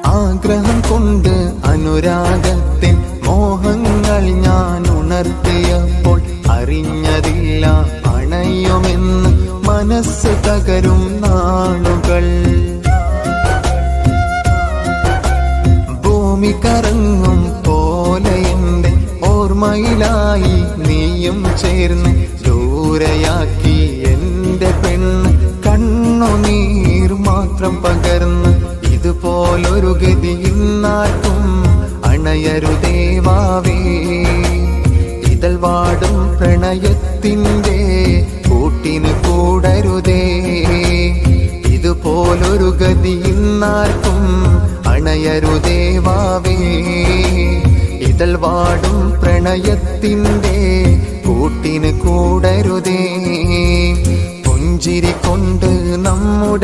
ആഗ്രഹം കൊണ്ട് അനുരാഗത്തിൻ മോഹങ്ങൾ ഞാൻ ഉണർത്തിയപ്പോൾ അറിഞ്ഞതില്ല അണയുമെന്ന് മനസ്സ് തകരും നാളുകൾ. ഭൂമി കറങ്ങും പോലെ എന്റെ ഓർമ്മയിലായി നീയും ചേർന്ന് ദൂരയാക്കി എന്റെ പെണ്ണ് കണ്ണുനീർ മാത്രം പകർന്ന്. ഇതുപോലൊരു ഗതി ഇന്നാർക്കും അണയരുദേവാവേ. ഇതൾ വാടും പ്രണയത്തിന്റെ കൂട്ടിന് കൂടരുതേ. ഇതുപോലൊരു ഗതി ഇന്നാർക്കും അണയരുദേവാവേ. ഇതൾ വാടും പ്രണയത്തിന്റെ കൂട്ടിന് കൂടരുതേ. പുഞ്ചിരി കൊണ്ട് നമ്മുടെ